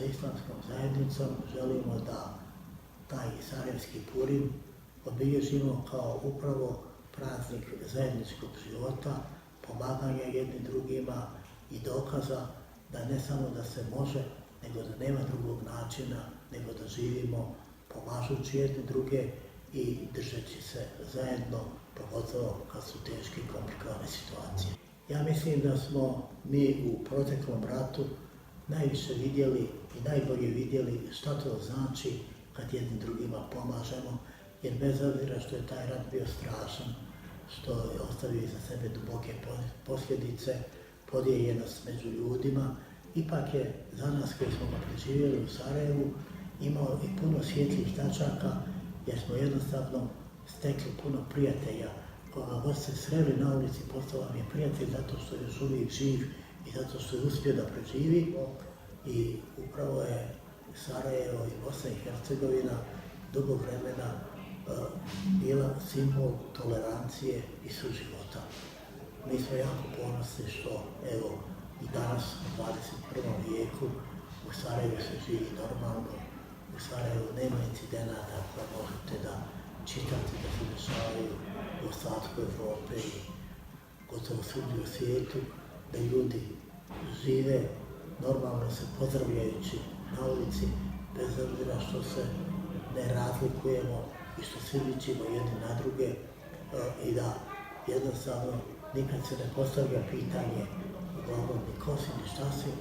sa islamskom zajednicom želimo da taj sarajevski Purim obilježimo kao upravo praznik zajedničkog života, pomaganja jedni drugima i dokaza da ne samo da se može, nego da nema drugog načina, nego da živimo pomažući jedni druge i držeći se zajedno, pogotovo kad su teške i komplikovane situacije. Ja mislim da smo mi u proteklom ratu najviše vidjeli i najbolje vidjeli šta to znači kad jednim drugima pomažemo, jer bez obzira što je taj rat bio strašan, što je ostavio iza sebe duboke posljedice, podijeljenost među ljudima, ipak je za nas koji smo ga preživjeli u Sarajevu imao i puno svjetlih tačaka, jer smo jednostavno stekli puno prijatelja. Koga god ste sreli na ulici, postao vam je prijatelj zato što je još uvijek živ i zato što je uspio da preživi. I upravo je Sarajevo i Bosna i Hercegovina dugo vremena bila simbol tolerancije i suživota. Mi smo jako ponosni što, evo, i danas u 21. vijeku u Sarajevu se živi normalno, u Sarajevu nema incidenata koje možete da čitate da se dešavaju u ostatku Evrope i gotovo svugdje u svijetu, da ljudi žive normalno se pozdravljajući na ulici, bez obzira što se ne razlikujemo i što svi ličimo jedni na druge i da jednostavno nikad se ne postavlja pitanje uglavnom ni ko si, ni šta si,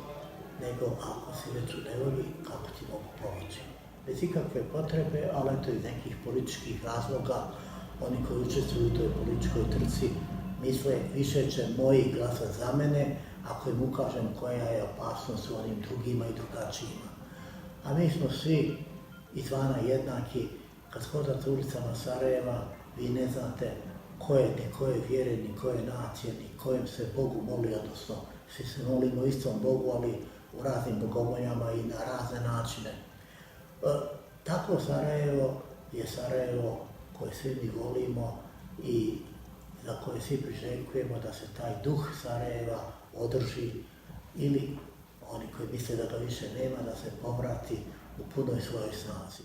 nego ako si već u nevolji, kako ti mogu pomoći. Bez ikakve potrebe, ali eto iz nekih političkih razloga, oni koji učestvuju u toj političkoj trci misle više će moji glasati za mene ako im ukažem koja je opasnost u onim drugima i drugačijima. A mi smo svi izvana jednaki. Kad hodate ulicama Sarajeva, vi ne znate ko je, ni koje vjere, ni koje nacije, ni kojem se Bogu moli, odnosno svi se molimo istom Bogu, ali u raznim bogomoljama i na razne načine. Tako Sarajevo je Sarajevo koje svi mi volimo i za koje svi priželjkujemo da se taj duh Sarajeva održi ili oni koji misle da ga više nema, da se povrati u punoj svojoj snazi.